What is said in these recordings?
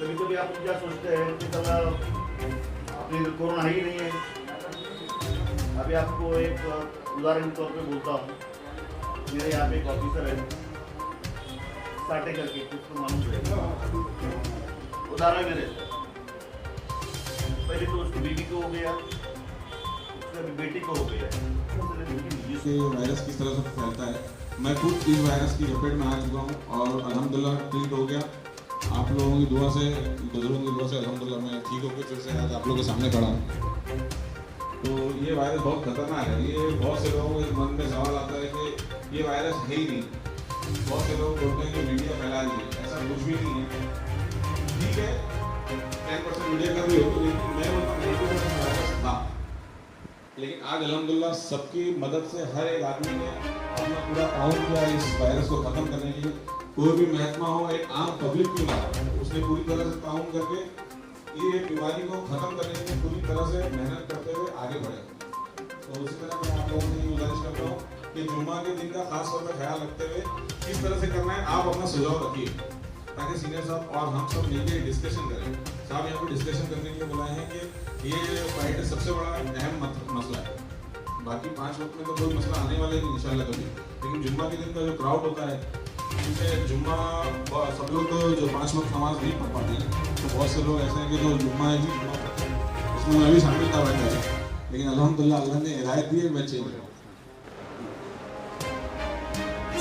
कभी कभी आप क्या सोचते हैं कि साला अपनी कोरोना ही नहीं है। अभी आपको एक उदाहरण के तौर पे बोलता हूँ, मेरे यहाँ पे एक ऑफिसर है साटे करके, कुछ तो मालूम रहेगा, उदाहरण मेरे पहले तो उसकी बीवी को हो गया, उसके बेटी को हो गया। ये वायरस किस तरह से फैलता है, मैं खुद इस वायरस की चपेट में आ चुका हूँ और अल्हम्दुलिल्लाह ट्रीट हो गया। आप लोगों की दुआ से, बुजुर्गों की दुआ से अल्हम्दुलिल्लाह मैं ठीक होकर फिर से आज आप लोगों के सामने खड़ा हूँ। तो ये वायरस बहुत खतरनाक है। ये बहुत से लोगों के मन में सवाल आता है कि ये वायरस है ही नहीं। बहुत से लोग बोलते हैं कि मीडिया फैला रही है, ऐसा कुछ भी नहीं है। ठीक है, 10% मीडिया का भी हो, लेकिन मैं बोलता हूँ 90% वायरस था। लेकिन आज अल्हम्दुलिल्लाह सबकी मदद से हर एक आदमी ने अपना पूरा ताउन किया इस वायरस को ख़त्म करने के लिए। कोई भी महात्मा हो, एक आम पब्लिक क्यों ना, उसने पूरी तरह से ताउन करके ये बीमारी को ख़त्म करने के लिए पूरी तरह से मेहनत करते हुए आगे बढ़े। तो उसी तरह मैं आप लोगों से ये गुजारिश करता हूँ कि जुम्मा के दिन का खास तौर पर ख्याल रखते हुए किस तरह से करना है, आप अपना सुझाव रखिए ताकि सीनियर साहब और हम सब मिलकर डिस्कशन करें। साहब यहाँ पर डिस्कशन करने के लिए बुलाए हैं कि ये फाइट सबसे बड़ा अहम मसला है। बाकी 5 वक्त में तो कोई मसला आने वाला नहीं इंशाल्लाह कभी, लेकिन जुम्मा के दिन का जो क्राउड होता है, क्योंकि जुम्मा सब लोग तो जो 5 वक्त नमाज नहीं पढ़ पाते हैं, तो बहुत से लोग ऐसे हैं कि जो जुम्मा है जी जुम्मा पढ़ते हैं। इसमें मैं भी शामिल था बैठा है, लेकिन अल्हम्दुलिल्लाह अल्लाह ने हिदायत दी है, मैं चेंज हूँ।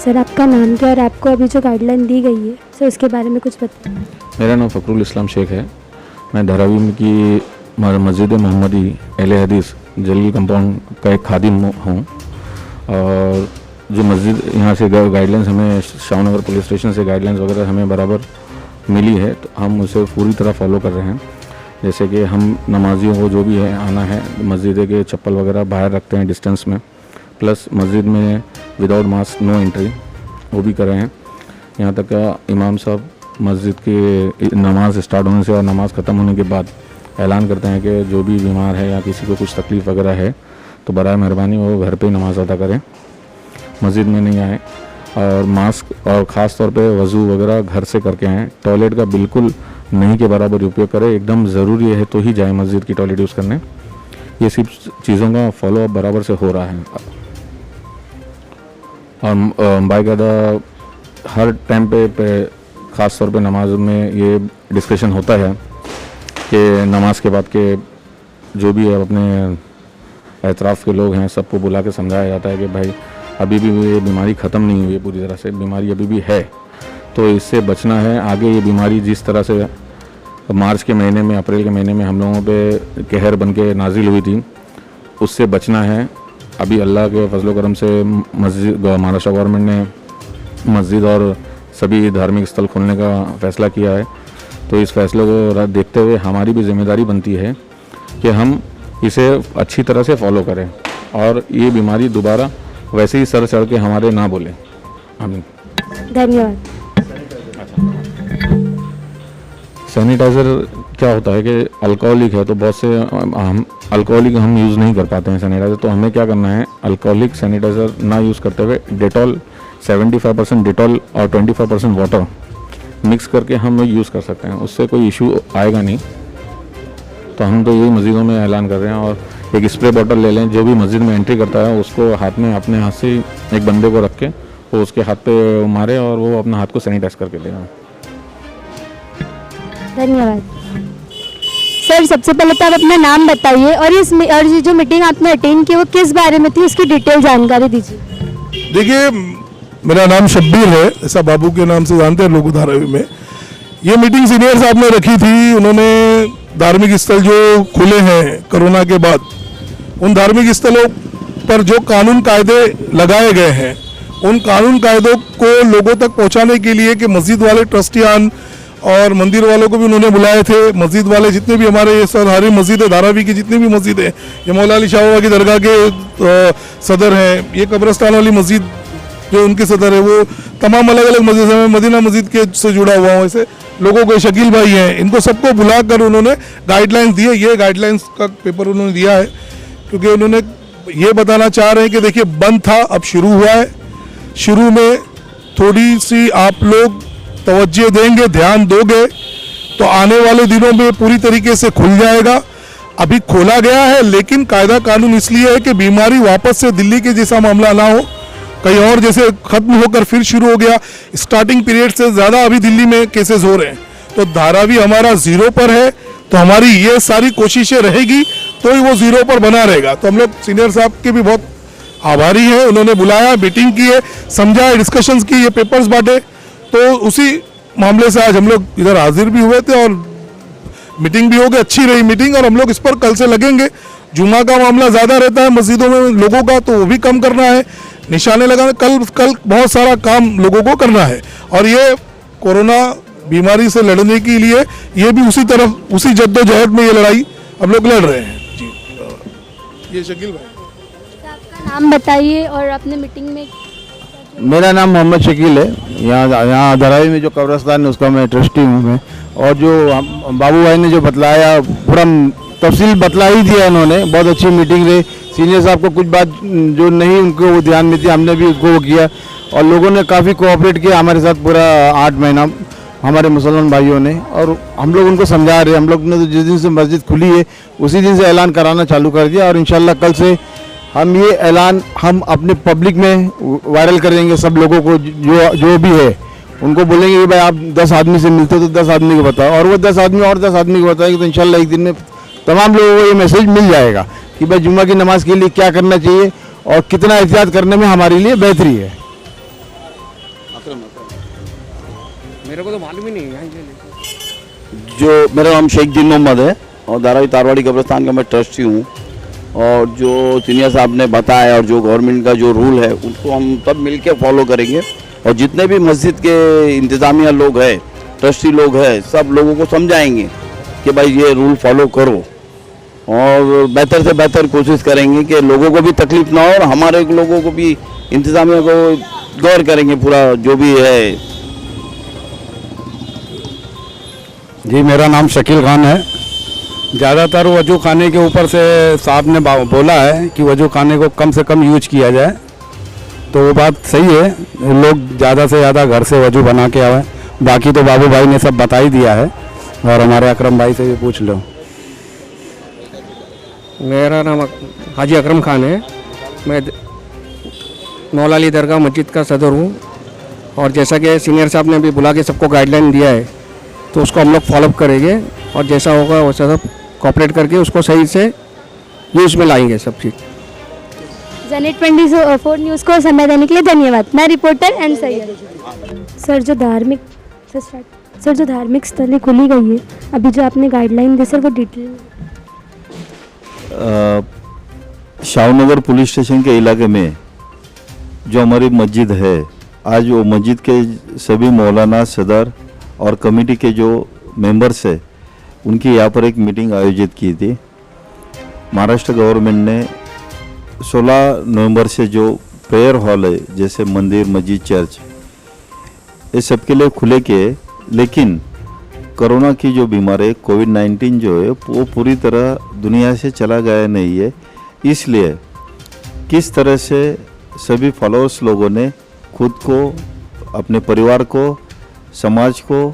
सर आपका नाम क्या और आपको अभी जो गाइडलाइन दी गई है सर उसके बारे में कुछ बताएं। मेरा नाम फ़खरुल इस्लाम शेख है। मैं धारावी की मस्जिद मोहम्मदी अहले हदीस जलील कंपाउंड का एक खादिम हूँ। और जो मस्जिद यहाँ से गाइडलाइंस हमें शाहनगर पुलिस स्टेशन से गाइडलाइंस वगैरह हमें बराबर मिली है, तो हम उसे पूरी तरह फॉलो कर रहे हैं। जैसे कि हम नमाजियों को जो भी है आना है, मस्जिद के चप्पल वगैरह बाहर रखते हैं डिस्टेंस में, प्लस मस्जिद में विदाउट मास्क नो एंट्री वो भी कर रहे हैं। यहाँ तक का इमाम साहब मस्जिद के नमाज स्टार्ट होने से और नमाज ख़त्म होने के बाद ऐलान करते हैं कि जो भी बीमार है या किसी को कुछ तकलीफ़ वगैरह है तो बराए मेहरबानी वो घर पे ही नमाज अदा करें, मस्जिद में नहीं आए। और मास्क और ख़ास तौर पे वज़ू वगैरह घर से करके आएँ। टॉयलेट का बिल्कुल नहीं के बराबर उपयोग करें, एकदम ज़रूरी है तो ही जाए मस्जिद की टॉयलेट यूज़ करने। ये सब चीज़ों का फॉलो अप बराबर से हो रहा है। और बाकायदा हर टाइम पे ख़ास तौर पे नमाज में ये डिस्कशन होता है कि नमाज के बाद के जो भी है अपने एतराफ़ के लोग हैं सबको बुला के समझाया जाता है कि भाई अभी भी ये बीमारी ख़त्म नहीं हुई है पूरी तरह से, बीमारी अभी भी है, तो इससे बचना है। आगे ये बीमारी जिस तरह से मार्च के महीने में, अप्रैल के महीने में हम लोगों पे कहर बन के नाजिल हुई थी, उससे बचना है। अभी अल्लाह के फजल करम से मस्जिद महाराष्ट्र गवर्नमेंट ने मस्जिद और सभी धार्मिक स्थल खोलने का फ़ैसला किया है। तो इस फैसले को देखते हुए हमारी भी जिम्मेदारी बनती है कि हम इसे अच्छी तरह से फॉलो करें और ये बीमारी दोबारा वैसे ही सर चढ़ के हमारे ना बोले। आमीन। धन्यवाद। सैनिटाइज़र क्या होता है कि अल्कोहलिक है, तो बहुत से हम अल्कोहलिक हम यूज़ नहीं कर पाते हैं सैनिटाइज़र, तो हमें क्या करना है, अल्कोहलिक सैनिटाइज़र ना यूज़ करते हुए डेटॉल 75% डेटॉल और 25% वाटर मिक्स करके हम लोग यूज़ कर सकते हैं, उससे कोई इशू आएगा नहीं। तो हम तो यही मस्जिदों में ऐलान कर रहे हैं। और एक स्प्रे बॉटल ले लें, जो भी मस्जिद में एंट्री करता है उसको हाथ में अपने हाथ से एक बंदे को रख के वो उसके हाथ पे मारे और वो अपना हाथ को सैनिटाइज करके देगा। धन्यवाद। सर सबसे पहले तो आप अपना नाम बताइए और ये जो मीटिंग आपने अटेंड की वो किस बारे में थी, उसकी डिटेल जानकारी दीजिए। देखिए, मेरा नाम शब्बीर है, ऐसा बाबू के नाम से जानते हैं लोग धारावी में। ये मीटिंग सीनियर साहब ने रखी थी। उन्होंने धार्मिक स्थल जो खुले हैं कोरोना के बाद, उन धार्मिक स्थलों पर जो कानून कायदे लगाए गए हैं, उन कानून कायदों को लोगों तक पहुंचाने के लिए कि मस्जिद वाले ट्रस्टियान और मंदिर वालों को भी उन्होंने बुलाए थे। मस्जिद वाले जितने भी हमारे ये सारी मस्जिद है धारावी की, जितनी भी मस्जिद है, ये मौला अली शाह बाबा की दरगाह के सदर हैं, ये कब्रस्तान वाली मस्जिद जो उनके सदर है, वो तमाम अलग अलग मस्जिद है, मदीना मस्जिद के से जुड़ा हुआ हूँ, ऐसे लोगों को, शकील भाई हैं, इनको सबको बुलाकर उन्होंने गाइडलाइंस दी है। ये गाइडलाइंस का पेपर उन्होंने दिया है क्योंकि उन्होंने ये बताना चाह रहे हैं कि देखिए बंद था, अब शुरू हुआ है। शुरू में थोड़ी सी आप लोग तवज्जो देंगे, ध्यान दोगे तो आने वाले दिनों में पूरी तरीके से खुल जाएगा। अभी खोला गया है, लेकिन कायदा कानून इसलिए है कि बीमारी वापस से दिल्ली के जैसा मामला ना हो, कहीं और जैसे खत्म होकर फिर शुरू हो गया। स्टार्टिंग पीरियड से ज़्यादा अभी दिल्ली में केसेस हो रहे हैं, तो धारावी हमारा 0 पर है, तो हमारी ये सारी कोशिशें रहेगी तो ही वो 0 पर बना रहेगा। तो हम लोग सीनियर साहब के भी बहुत आभारी हैं, उन्होंने बुलाया, मीटिंग की है, समझाया, डिस्कशंस की, ये पेपर्स बांटे, तो उसी मामले से आज हम लोग इधर हाजिर भी हुए थे और मीटिंग भी हो गई, अच्छी रही मीटिंग। और हम लोग इस पर कल से लगेंगे। जुमा का मामला ज़्यादा रहता है मस्जिदों में लोगों का, तो वो भी कम करना है, निशाने लगाना, कल बहुत सारा काम लोगों को करना है। और ये कोरोना बीमारी से लड़ने के लिए ये भी उसी जद्दोजहद में ये लड़ाई हम लोग लड़ रहे हैं जी। ये शकील भाई, आपका नाम बताइए और अपने मीटिंग में। मेरा नाम मोहम्मद शकील है। यहाँ धरावी में जो कब्रिस्तान है उसका मैं ट्रस्टी हूँ मैं। और जो बाबू भाई ने जो बतलाया, पूरा तफसील बतला ही दिया उन्होंने। बहुत अच्छी मीटिंग रही। सीनियर साहब को कुछ बात जो नहीं उनको वो ध्यान में थी, हमने भी उनको किया और लोगों ने काफ़ी कोऑपरेट किया हमारे साथ पूरा 8 महीना, हमारे मुसलमान भाइयों ने। और हम लोग उनको समझा रहे। हम लोग ने तो जिस दिन से मस्जिद खुली है उसी दिन से ऐलान कराना चालू कर दिया और इंशाल्लाह कल से हम ये ऐलान हम अपने पब्लिक में वायरल करेंगे। सब लोगों को जो भी है उनको बोलेंगे कि भाई आप 10 आदमी से मिलते हो तो 10 आदमी को बताओ, और वो 10 आदमी और 10 आदमी को बताएंगे, तो इंशाल्लाह एक दिन में तमाम लोगों को ये मैसेज मिल जाएगा कि भाई जुम्मा की नमाज के लिए क्या करना चाहिए और कितना एहतियात करने में हमारे लिए बेहतरी है। मेरे को तो मालूम ही नहीं है। जो मेरा नाम शेख दिन मोहम्मद है और धारावी तारवाड़ी कब्रिस्तान का मैं ट्रस्टी हूँ। और जो सीनियर साहब ने बताया और जो गवर्नमेंट का जो रूल है उनको हम सब मिलके फॉलो करेंगे। और जितने भी मस्जिद के इंतज़ामिया लोग हैं, ट्रस्टी लोग हैं, सब लोगों को समझाएंगे कि भाई ये रूल फॉलो करो और बेहतर से बेहतर कोशिश करेंगे कि लोगों को भी तकलीफ ना हो और हमारे लोगों को भी इंतज़ामिया को गौर करेंगे पूरा जो भी है। जी, मेरा नाम शकील खान है। ज़्यादातर वजू खाने के ऊपर से साहब ने बोला है कि वजू खाने को कम से कम यूज किया जाए, तो वो बात सही है। लोग ज़्यादा से ज़्यादा घर से वजू बना के आए। बाकी तो बाबू भाई ने सब बता ही दिया है और हमारे अकरम भाई से भी पूछ लो। मेरा नाम हाजी अकरम खान है। मैं मौला अली दरगाह मस्जिद का सदर हूँ और जैसा कि सीनियर साहब ने भी बुला के सबको गाइडलाइन दिया है तो उसको हम लोग फॉलोअप करेंगे और जैसा होगा वैसा सब कोऑपरेट करके उसको सही से यूज़ में लाएंगे सब चीज़। जेनेट 24 न्यूज़ को समय देने के लिए धन्यवाद। मैं रिपोर्टर एन सैयद। सर, जो धार्मिक स्थलें खुली गई है, अभी जो आपने गाइडलाइन दी सर, वो डिटेल। शाहनगर पुलिस स्टेशन के इलाके में जो हमारी मस्जिद है, आज वो मस्जिद के सभी मौलाना, सदर और कमेटी के जो मेंबर्स है उनकी यहाँ पर एक मीटिंग आयोजित की थी। महाराष्ट्र गवर्नमेंट ने 16 नवंबर से जो प्रेयर हॉल है, जैसे मंदिर, मस्जिद, चर्च, ये सब के लिए खुले किए। लेकिन कोरोना की जो बीमारी है, कोविड-19 जो है, वो पूरी तरह दुनिया से चला गया नहीं है। इसलिए किस तरह से सभी फॉलोअर्स लोगों ने खुद को, अपने परिवार को, समाज को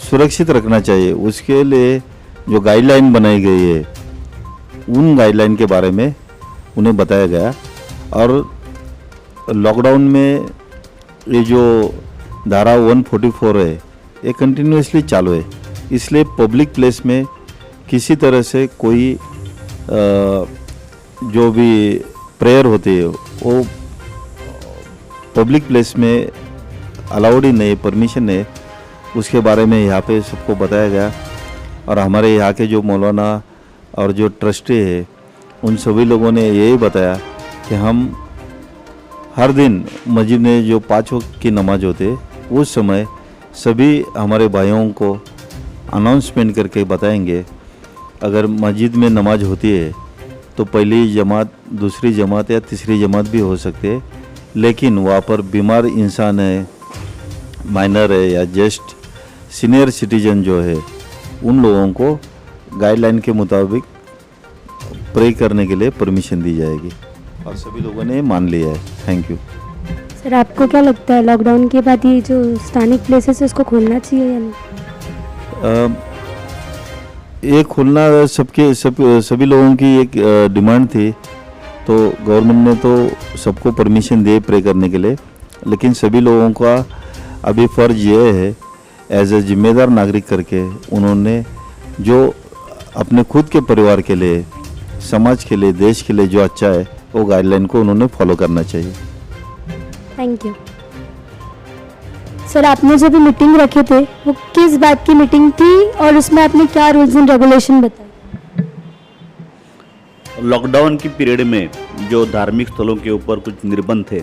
सुरक्षित रखना चाहिए, उसके लिए जो गाइडलाइन बनाई गई है उन गाइडलाइन के बारे में उन्हें बताया गया। और लॉकडाउन में ये जो धारा 144 है ये कंटिन्यूसली चालू है। इसलिए पब्लिक प्लेस में किसी तरह से कोई जो भी प्रेयर होती है वो पब्लिक प्लेस में अलाउड ही नहीं, परमिशन है, उसके बारे में यहाँ पे सबको बताया गया। और हमारे यहाँ के जो मौलाना और जो ट्रस्टी है उन सभी लोगों ने यही बताया कि हम हर दिन मस्जिद में जो 5 वक्त की नमाज होते उस समय सभी हमारे भाइयों को अनाउंसमेंट करके बताएंगे। अगर मस्जिद में नमाज होती है तो पहली जमात, दूसरी जमात या तीसरी जमात भी हो सकती है, लेकिन वहाँ पर बीमार इंसान है, माइनर है या जस्ट सीनियर सिटीजन जो है, उन लोगों को गाइडलाइन के मुताबिक प्रे करने के लिए परमिशन दी जाएगी और सभी लोगों ने मान लिया है। Thank you. सर, आपको क्या लगता है लॉकडाउन के बाद ये जो स्थानिक प्लेसेस है उसको खोलना चाहिए या नहीं? ये खोलना सभी लोगों की एक डिमांड थी, तो गवर्नमेंट ने तो सबको परमिशन दे प्रे करने के लिए, लेकिन सभी लोगों का अभी फ़र्ज ये है एज ए जिम्मेदार नागरिक करके उन्होंने जो अपने खुद के परिवार के लिए, समाज के लिए, देश के लिए जो अच्छा है वो गाइडलाइन को उन्होंने फॉलो करना चाहिए। Thank you sir. आपने जो भी मीटिंग रखे थे वो किस बात की मीटिंग थी और उसमें आपने क्या रूल्स एंड रेगुलेशन बताए? लॉकडाउन की पीरियड में जो धार्मिक स्थलों के ऊपर कुछ निर्बंध थे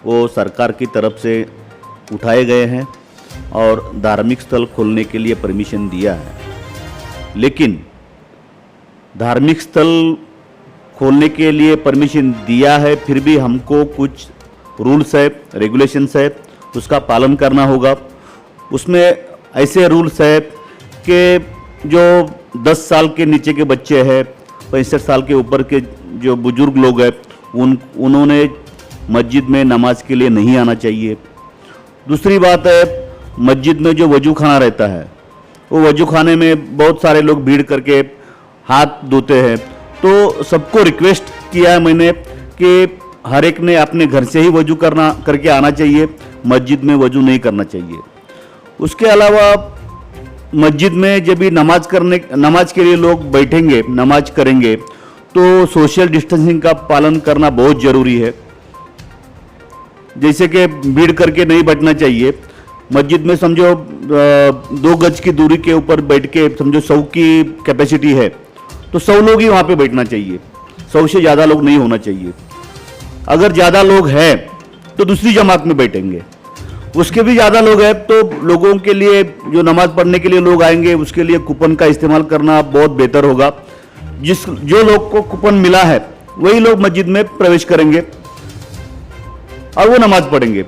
वो सरकार की तरफ से उठाए गए हैं और धार्मिक स्थल खोलने के लिए परमिशन दिया है। लेकिन धार्मिक स्थल खोलने के लिए परमिशन दिया है, फिर भी हमको कुछ रूल्स है, रेगुलेशंस है, उसका पालन करना होगा। उसमें ऐसे रूल्स है कि जो 10 साल के नीचे के बच्चे हैं, 65 साल के ऊपर के जो बुजुर्ग लोग हैं, उन्होंने मस्जिद में नमाज के लिए नहीं आना चाहिए। दूसरी बात है, मस्जिद में जो वजू खाना रहता है, वो वजू खाने में बहुत सारे लोग भीड़ करके हाथ धोते हैं। तो सबको रिक्वेस्ट किया है मैंने कि हर एक ने अपने घर से ही वजू करके आना चाहिए, मस्जिद में वजू नहीं करना चाहिए। उसके अलावा मस्जिद में जब भी नमाज के लिए लोग बैठेंगे, नमाज करेंगे, तो सोशल डिस्टेंसिंग का पालन करना बहुत ज़रूरी है। जैसे कि भीड़ करके नहीं बैठना चाहिए। मस्जिद में समझो 2 गज की दूरी के ऊपर बैठ के, समझो 100 की कैपेसिटी है तो 100 लोग ही वहाँ पे बैठना चाहिए, 100 से ज़्यादा लोग नहीं होना चाहिए। अगर ज़्यादा लोग हैं तो दूसरी जमात में बैठेंगे, उसके भी ज़्यादा लोग हैं तो लोगों के लिए, जो नमाज पढ़ने के लिए लोग आएंगे, उसके लिए कूपन का इस्तेमाल करना बहुत बेहतर होगा। जो लोग को कूपन मिला है वही लोग मस्जिद में प्रवेश करेंगे और वो नमाज पढ़ेंगे।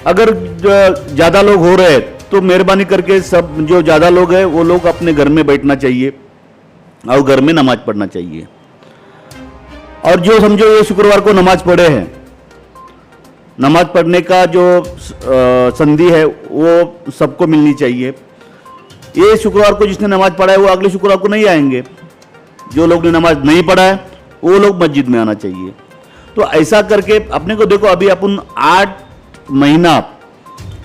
अगर ज़्यादा लोग हो रहे हैं तो मेहरबानी करके सब जो ज़्यादा लोग हैं वो लोग अपने घर में बैठना चाहिए और घर में नमाज पढ़ना चाहिए। और जो समझो ये शुक्रवार को नमाज पढ़े हैं, नमाज पढ़ने का जो संधि है वो सबको मिलनी चाहिए। ये शुक्रवार को जिसने नमाज पढ़ा है वो अगले शुक्रवार को नहीं आएंगे। जो लोग ने नमाज नहीं पढ़ा है वो लोग मस्जिद में आना चाहिए। तो ऐसा करके अपने को देखो, अभी अपन 8 महीना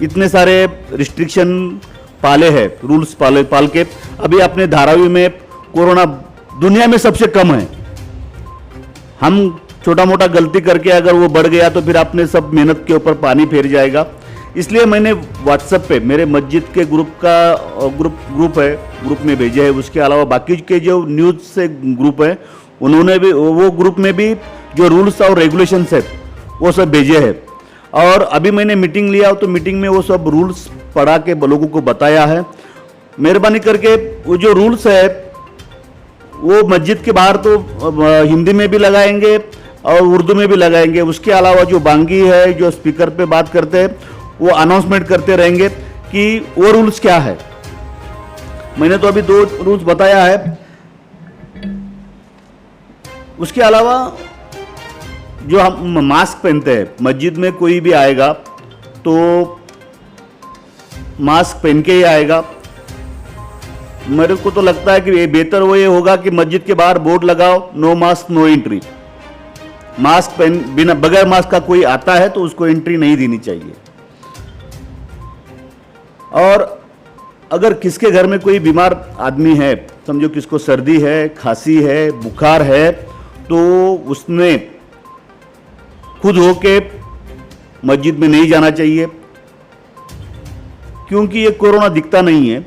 इतने सारे रिस्ट्रिक्शन पाले हैं, रूल्स पाल के अभी अपने धारावी में कोरोना दुनिया में सबसे कम है। हम छोटा मोटा गलती करके अगर वो बढ़ गया तो फिर अपने सब मेहनत के ऊपर पानी फेर जाएगा। इसलिए मैंने व्हाट्सएप पे मेरे मस्जिद के ग्रुप है, ग्रुप में भेजे है। उसके अलावा बाकी के जो न्यूज़ से ग्रुप है उन्होंने भी वो ग्रुप में भी जो रूल्स और रेगुलेशंस है वो सब भेजे हैं। और अभी मैंने मीटिंग लिया तो मीटिंग में वो सब रूल्स पढ़ा के लोगों को बताया है। मेहरबानी करके वो जो रूल्स है वो मस्जिद के बाहर तो हिंदी में भी लगाएंगे और उर्दू में भी लगाएंगे। उसके अलावा जो बांगी है, जो स्पीकर पे बात करते हैं, वो अनाउंसमेंट करते रहेंगे कि वो रूल्स क्या है। मैंने तो अभी 2 रूल्स बताया है। उसके अलावा जो हम मास्क पहनते हैं, मस्जिद में कोई भी आएगा तो मास्क पहन के ही आएगा। मेरे को तो लगता है कि ये बेहतर वो ये होगा कि मस्जिद के बाहर बोर्ड लगाओ, no mask no entry. Mask पहन बगैर मास्क का कोई आता है तो उसको एंट्री नहीं देनी चाहिए। और अगर किसके घर में कोई बीमार आदमी है, समझो किसको सर्दी है, खांसी है, बुखार है, तो उसने खुद होके मस्जिद में नहीं जाना चाहिए, क्योंकि ये कोरोना दिखता नहीं है।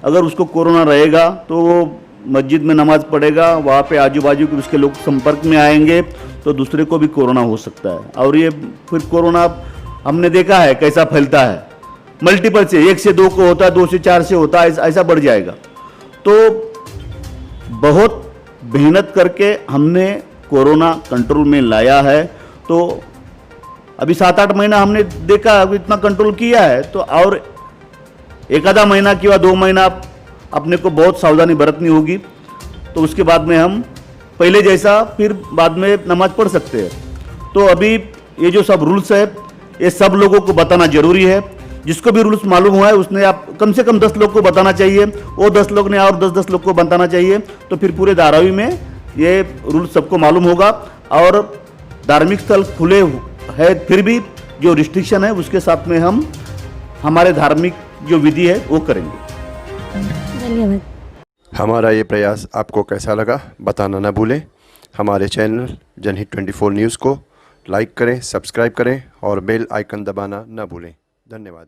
अगर उसको कोरोना रहेगा तो वो मस्जिद में नमाज पढ़ेगा, वहाँ पे आजू बाजू के उसके लोग संपर्क में आएंगे तो दूसरे को भी कोरोना हो सकता है। और ये फिर कोरोना हमने देखा है कैसा फैलता है, मल्टीपल से, 1 से 2 को होता है, 2 से 4 से होता है, ऐसा बढ़ जाएगा। तो बहुत मेहनत करके हमने कोरोना कंट्रोल में लाया है। तो अभी 7-8 महीना हमने देखा, इतना कंट्रोल किया है, तो और 1 महीना कि 2 महीना अपने को बहुत सावधानी बरतनी होगी। तो उसके बाद में हम पहले जैसा फिर बाद में नमाज पढ़ सकते हैं। तो अभी ये जो सब रूल्स है ये सब लोगों को बताना जरूरी है। जिसको भी रूल्स मालूम हुआ है उसने आप कम से कम 10 लोग को बताना चाहिए, वो 10 लोग ने और 10-10 लोग को बताना चाहिए। तो फिर पूरे धारावी में ये रूल सबको मालूम होगा। और धार्मिक स्थल खुले है फिर भी जो रिस्ट्रिक्शन है उसके साथ में हम हमारे धार्मिक जो विधि है वो करेंगे। धन्यवाद। हमारा ये प्रयास आपको कैसा लगा बताना ना भूलें। हमारे चैनल जनहित 24 न्यूज़ को लाइक करें, सब्सक्राइब करें और बेल आइकन दबाना ना भूलें। धन्यवाद।